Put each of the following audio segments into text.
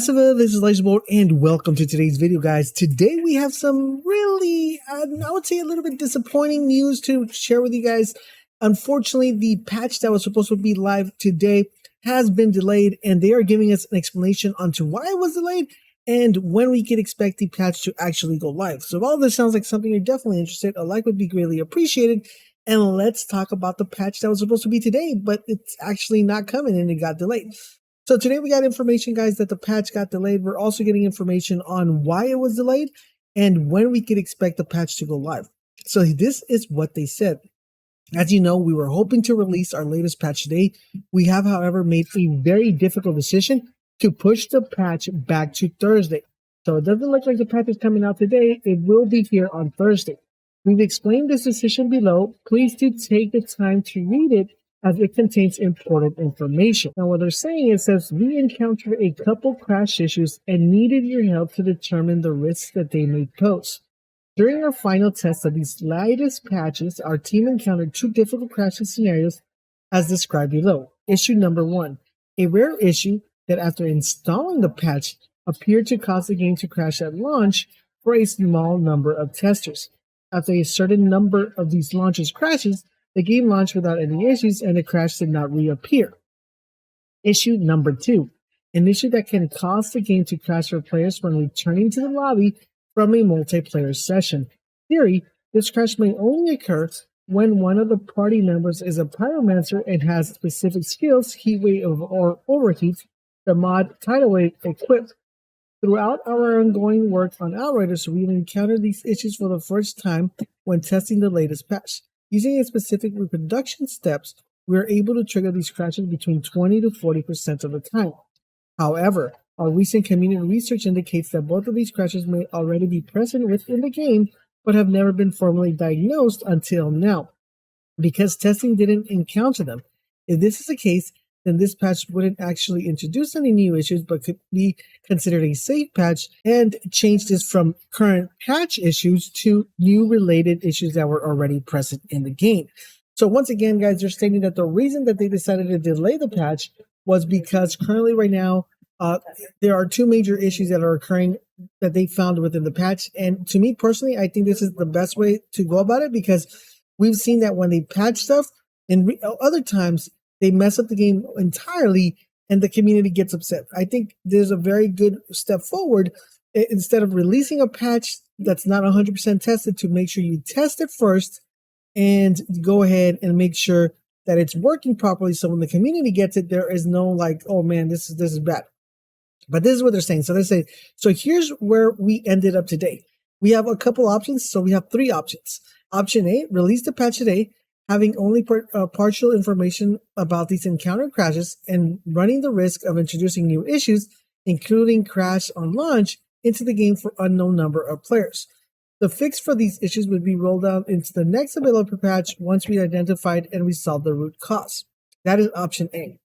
Hello, this is LaserBolt and welcome to today's video, guys. Today we have some really, I would say a little bit disappointing news to share with you guys. Unfortunately, the patch that was supposed to be live today has been delayed, and they are giving us an explanation onto why it was delayed and when we can expect the patch to actually go live. So if all this sounds like something you're definitely interested, a like would be greatly appreciated. And let's talk about the patch that was supposed to be today, but it's actually not coming and it got delayed. So today we got information, guys, that the patch got delayed. We're also getting information on why it was delayed and when we could expect the patch to go live. So this is what they said. As you know, we were hoping to release our latest patch today. We have, however, made a very difficult decision to push the patch back to Thursday. So it doesn't look like the patch is coming out today. It will be here on Thursday. We've explained this decision below. Please do take the time to read it, as it contains important information. Now, what they're saying is, says we encountered a couple crash issues and needed your help to determine the risks that they may pose. During our final test of these latest patches, our team encountered two difficult crashing scenarios as described below. Issue number one, a rare issue that after installing the patch appeared to cause the game to crash at launch for a small number of testers. After a certain number of these launches crashes, the game launched without any issues and the crash did not reappear. Issue number two, an issue that can cause the game to crash for players when returning to the lobby from a multiplayer session. In theory, this crash may only occur when one of the party members is a pyromancer and has specific skills, heat wave or overheat, the mod tidal wave equipped. Throughout our ongoing work on Outriders, we've encountered these issues for the first time when testing the latest patch. Using a specific reproduction steps, we are able to trigger these crashes between 20 to 40% of the time. However, our recent community research indicates that both of these crashes may already be present within the game, but have never been formally diagnosed until now, because testing didn't encounter them. If this is the case, then this patch wouldn't actually introduce any new issues, but could be considered a safe patch and change this from current patch issues to new related issues that were already present in the game. So once again, guys, they're stating that the reason that they decided to delay the patch was because currently right now, there are two major issues that are occurring that they found within the patch. And to me personally, I think this is the best way to go about it, because we've seen that when they patch stuff and other times, they mess up the game entirely and the community gets upset. I think there's a very good step forward. Instead of releasing a patch that's not 100% tested, to make sure you test it first and go ahead and make sure that it's working properly. So when the community gets it, there is no like, oh man, this is bad. But this is what they're saying. So they say, so here's where we ended up today. We have a couple options. So we have three options. Option A, release the patch today, having only partial information about these encounter crashes and running the risk of introducing new issues, including crash on launch, into the game for unknown number of players. The fix for these issues would be rolled out into the next available patch once we identified and resolved the root cause. That is option A.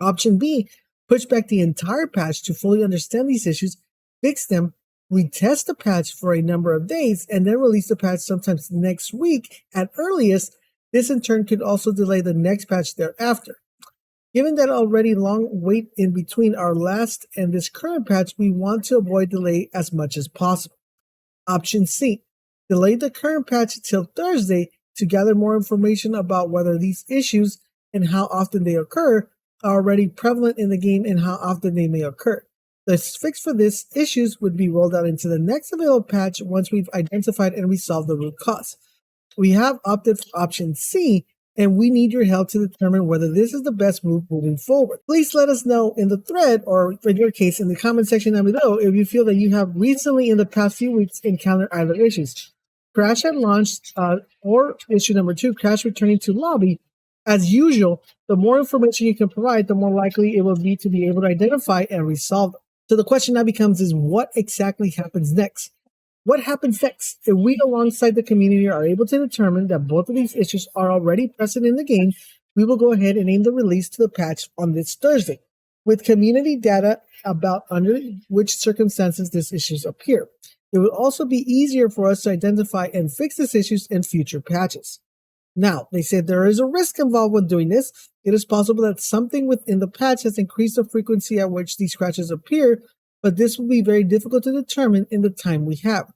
Option B, push back the entire patch to fully understand these issues, fix them, retest the patch for a number of days, and then release the patch sometimes next week at earliest. This in turn could also delay the next patch thereafter. Given that already long wait in between our last and this current patch, we want to avoid delay as much as possible. Option C, delay the current patch till Thursday to gather more information about whether these issues and how often they occur are already prevalent in the game and how often they may occur. The fix for these issues would be rolled out into the next available patch once we've identified and resolved the root cause. We have opted for option C, and we need your help to determine whether this is the best move moving forward. Please let us know in the thread, or in your case, in the comment section down below, if you feel that you have recently in the past few weeks encountered either issues. Crash at launch, or issue number two, crash returning to lobby. As usual, the more information you can provide, the more likely it will be to be able to identify and resolve them. So the question now becomes is, what exactly happens next? What happens next? If we, alongside the community, are able to determine that both of these issues are already present in the game, we will go ahead and aim the release to the patch on this Thursday, with community data about under which circumstances these issues appear. It will also be easier for us to identify and fix these issues in future patches. Now, they said there is a risk involved with doing this. It is possible that something within the patch has increased the frequency at which these crashes appear, but this will be very difficult to determine in the time we have.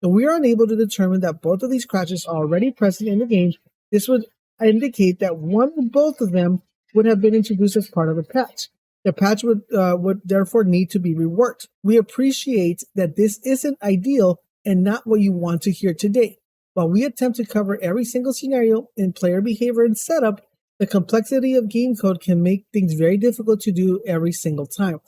If we are unable to determine that both of these crashes are already present in the game, this would indicate that one or both of them would have been introduced as part of the patch. The patch would therefore need to be reworked. We appreciate that this isn't ideal and not what you want to hear today. While we attempt to cover every single scenario in player behavior and setup, the complexity of game code can make things very difficult to do every single time,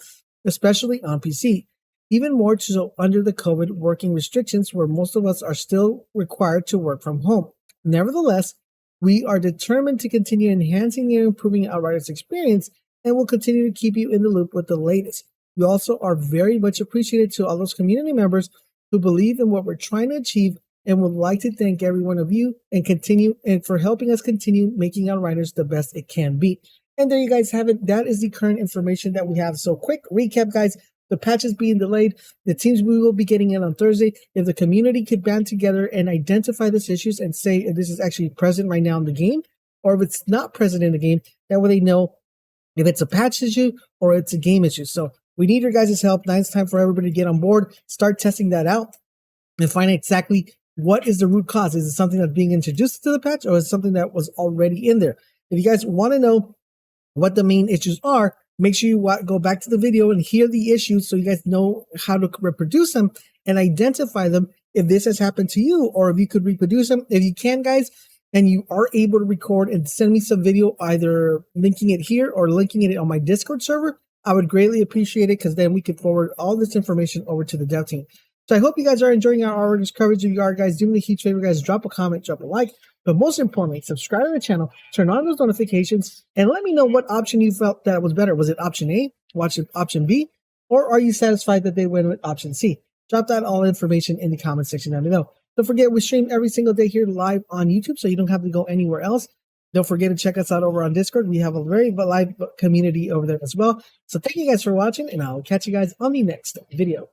especially on PC. Even more so under the COVID working restrictions where most of us are still required to work from home. Nevertheless, we are determined to continue enhancing and improving Outriders experience and will continue to keep you in the loop with the latest. We also are very much appreciated to all those community members who believe in what we're trying to achieve and would like to thank every one of you and for helping us continue making Outriders the best it can be. And there you guys have it. That is the current information that we have. So quick recap, guys. The patch is being delayed. The teams we will be getting in on Thursday. If the community could band together and identify these issues and say if this is actually present right now in the game, or if it's not present in the game, that way they know if it's a patch issue or it's a game issue. So we need your guys' help. Now it's time for everybody to get on board, start testing that out, and find exactly what is the root cause. Is it something that's being introduced to the patch, or is it something that was already in there? If you guys want to know what the main issues are, make sure you go back to the video and hear the issues so you guys know how to reproduce them and identify them if this has happened to you, or if you could reproduce them. If you can, guys, and you are able to record and send me some video, either linking it here or linking it on my Discord server, I would greatly appreciate it, because then we can forward all this information over to the dev team. So I hope you guys are enjoying our Outriders coverage. If you are, guys, do me a huge favor, guys, drop a comment, drop a like, but most importantly, subscribe to the channel, turn on those notifications, and let me know what option you felt that was better. Was it option A, option B, or are you satisfied that they went with option C? Drop that all information in the comment section down below. Don't forget, we stream every single day here live on YouTube, so you don't have to go anywhere else. Don't forget to check us out over on Discord. We have a very live community over there as well. So thank you guys for watching, and I'll catch you guys on the next video.